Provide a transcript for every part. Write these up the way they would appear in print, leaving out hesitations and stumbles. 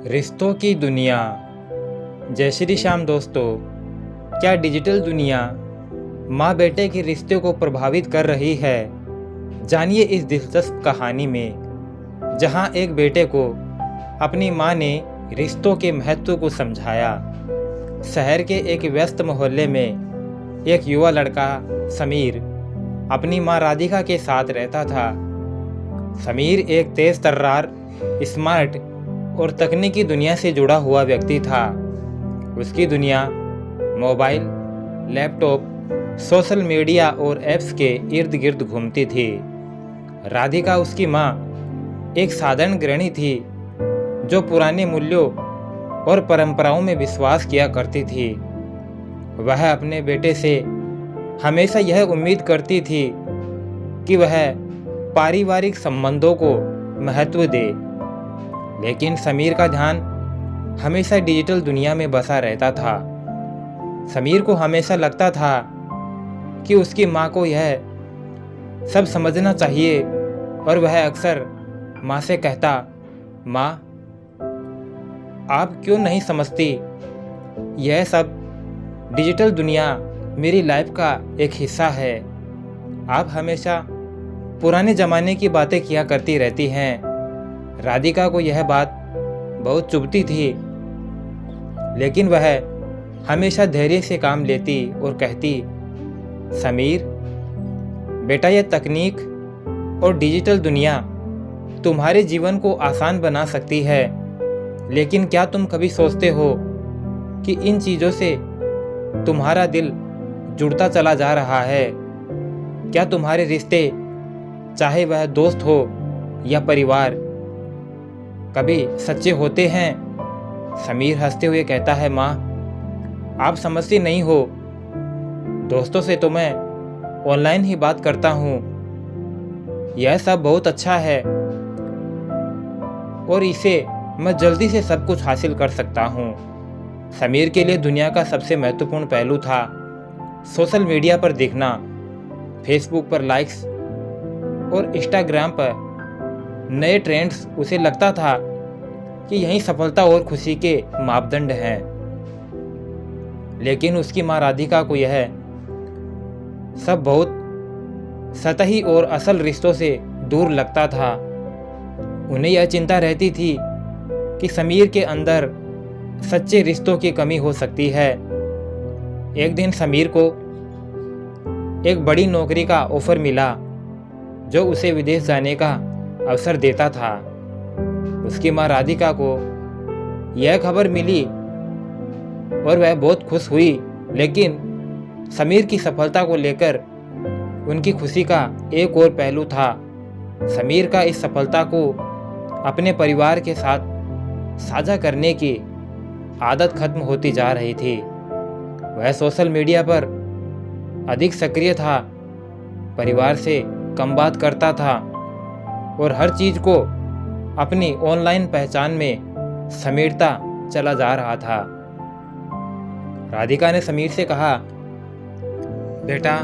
रिश्तों की दुनिया। जय श्री श्याम दोस्तों। क्या डिजिटल दुनिया माँ बेटे के रिश्ते को प्रभावित कर रही है? जानिए इस दिलचस्प कहानी में, जहाँ एक बेटे को अपनी माँ ने रिश्तों के महत्व को समझाया। शहर के एक व्यस्त मोहल्ले में एक युवा लड़का समीर अपनी माँ राधिका के साथ रहता था। समीर एक तेज तर्रार, स्मार्ट और तकनीकी दुनिया से जुड़ा हुआ व्यक्ति था। उसकी दुनिया मोबाइल, लैपटॉप, सोशल मीडिया और ऐप्स के इर्द गिर्द घूमती थी। राधिका उसकी माँ एक साधारण गृहिणी थी जो पुराने मूल्यों और परंपराओं में विश्वास किया करती थी। वह अपने बेटे से हमेशा यह उम्मीद करती थी कि वह पारिवारिक संबंधों को महत्व दे, लेकिन समीर का ध्यान हमेशा डिजिटल दुनिया में बसा रहता था। समीर को हमेशा लगता था कि उसकी माँ को यह सब समझना चाहिए, और वह अक्सर माँ से कहता, माँ आप क्यों नहीं समझती? यह सब डिजिटल दुनिया मेरी लाइफ का एक हिस्सा है। आप हमेशा पुराने ज़माने की बातें किया करती रहती हैं। राधिका को यह बात बहुत चुभती थी, लेकिन वह हमेशा धैर्य से काम लेती और कहती, समीर बेटा, यह तकनीक और डिजिटल दुनिया तुम्हारे जीवन को आसान बना सकती है, लेकिन क्या तुम कभी सोचते हो कि इन चीज़ों से तुम्हारा दिल जुड़ता चला जा रहा है? क्या तुम्हारे रिश्ते, चाहे वह दोस्त हो या परिवार, कभी सच्चे होते हैं? समीर हंसते हुए कहता है, माँ आप समझती नहीं हो। दोस्तों से तो मैं ऑनलाइन ही बात करता हूँ। यह सब बहुत अच्छा है और इसे मैं जल्दी से सब कुछ हासिल कर सकता हूँ। समीर के लिए दुनिया का सबसे महत्वपूर्ण पहलू था सोशल मीडिया पर दिखना, फेसबुक पर लाइक्स और इंस्टाग्राम पर नए ट्रेंड्स। उसे लगता था कि यही सफलता और खुशी के मापदंड हैं। लेकिन उसकी माँ राधिका को यह सब बहुत सतही और असल रिश्तों से दूर लगता था। उन्हें यह चिंता रहती थी कि समीर के अंदर सच्चे रिश्तों की कमी हो सकती है। एक दिन समीर को एक बड़ी नौकरी का ऑफर मिला जो उसे विदेश जाने का अवसर देता था। उसकी माँ राधिका को यह खबर मिली और वह बहुत खुश हुई, लेकिन समीर की सफलता को लेकर उनकी खुशी का एक और पहलू था। समीर का इस सफलता को अपने परिवार के साथ साझा करने की आदत खत्म होती जा रही थी। वह सोशल मीडिया पर अधिक सक्रिय था, परिवार से कम बात करता था और हर चीज़ को अपनी ऑनलाइन पहचान में समेटता चला जा रहा था। राधिका ने समीर से कहा, बेटा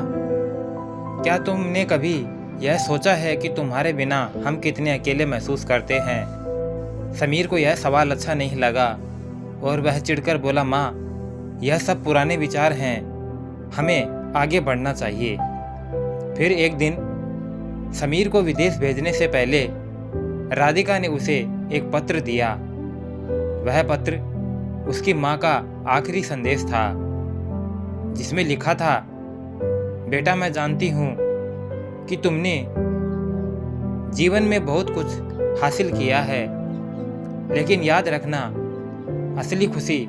क्या तुमने कभी यह सोचा है कि तुम्हारे बिना हम कितने अकेले महसूस करते हैं? समीर को यह सवाल अच्छा नहीं लगा और वह चिढ़कर बोला, माँ यह सब पुराने विचार हैं, हमें आगे बढ़ना चाहिए। फिर एक दिन समीर को विदेश भेजने से पहले राधिका ने उसे एक पत्र दिया। वह पत्र उसकी माँ का आखिरी संदेश था, जिसमें लिखा था, बेटा मैं जानती हूँ कि तुमने जीवन में बहुत कुछ हासिल किया है, लेकिन याद रखना असली खुशी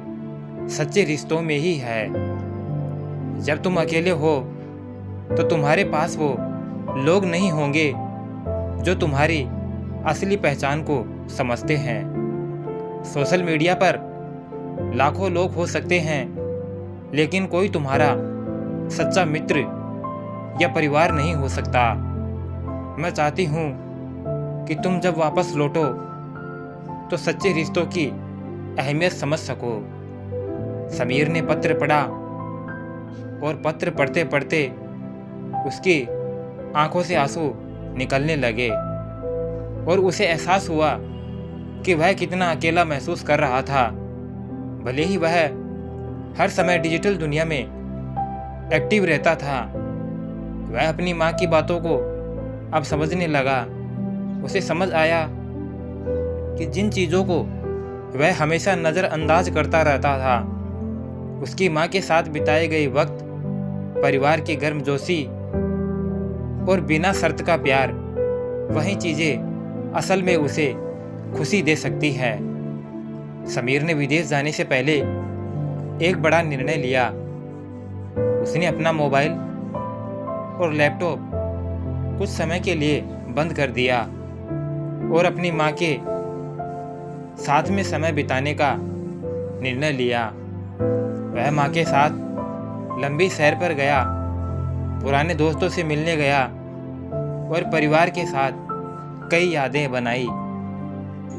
सच्चे रिश्तों में ही है। जब तुम अकेले हो तो तुम्हारे पास वो लोग नहीं होंगे जो तुम्हारी असली पहचान को समझते हैं। सोशल मीडिया पर लाखों लोग हो सकते हैं, लेकिन कोई तुम्हारा सच्चा मित्र या परिवार नहीं हो सकता। मैं चाहती हूँ कि तुम जब वापस लौटो तो सच्चे रिश्तों की अहमियत समझ सको। समीर ने पत्र पढ़ा और पत्र पढ़ते पढ़ते उसकी आंखों से आंसू निकलने लगे और उसे एहसास हुआ कि वह कितना अकेला महसूस कर रहा था। भले ही वह हर समय डिजिटल दुनिया में एक्टिव रहता था, वह अपनी माँ की बातों को अब समझने लगा। उसे समझ आया कि जिन चीज़ों को वह हमेशा नज़रअंदाज करता रहता था, उसकी माँ के साथ बिताए गए वक्त, परिवार की गर्मजोशी और बिना शर्त का प्यार, वही चीज़ें असल में उसे खुशी दे सकती है। समीर ने विदेश जाने से पहले एक बड़ा निर्णय लिया। उसने अपना मोबाइल और लैपटॉप कुछ समय के लिए बंद कर दिया और अपनी माँ के साथ में समय बिताने का निर्णय लिया। वह माँ के साथ लंबी सैर पर गया, पुराने दोस्तों से मिलने गया और परिवार के साथ कई यादें बनाई।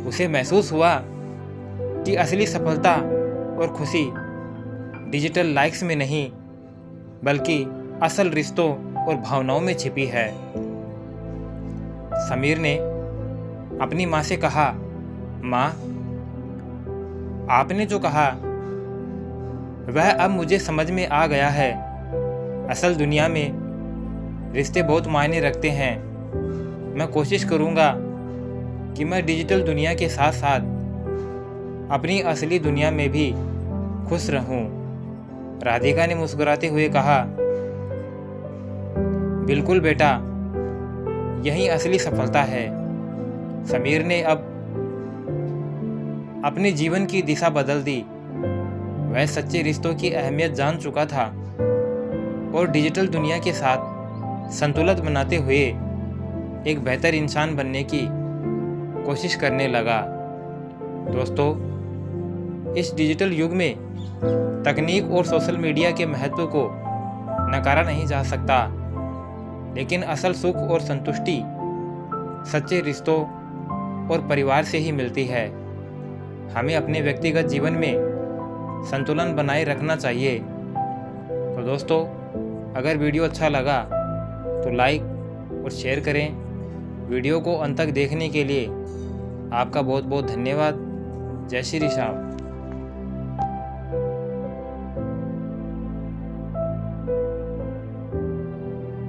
उसे महसूस हुआ कि असली सफलता और खुशी डिजिटल लाइक्स में नहीं, बल्कि असल रिश्तों और भावनाओं में छिपी है। समीर ने अपनी माँ से कहा, माँ, आपने जो कहा वह अब मुझे समझ में आ गया है। असल दुनिया में रिश्ते बहुत मायने रखते हैं। मैं कोशिश करूँगा कि मैं डिजिटल दुनिया के साथ साथ अपनी असली दुनिया में भी खुश रहूं। राधिका ने मुस्कुराते हुए कहा, बिल्कुल बेटा, यही असली सफलता है। समीर ने अब अपने जीवन की दिशा बदल दी। वह सच्चे रिश्तों की अहमियत जान चुका था और डिजिटल दुनिया के साथ संतुलन बनाते हुए एक बेहतर इंसान बनने की कोशिश करने लगा। दोस्तों, इस डिजिटल युग में तकनीक और सोशल मीडिया के महत्व को नकारा नहीं जा सकता, लेकिन असल सुख और संतुष्टि सच्चे रिश्तों और परिवार से ही मिलती है। हमें अपने व्यक्तिगत जीवन में संतुलन बनाए रखना चाहिए। तो दोस्तों, अगर वीडियो अच्छा लगा तो लाइक और शेयर करें। वीडियो को अंत तक देखने के लिए आपका बहुत बहुत धन्यवाद। जय श्री राम।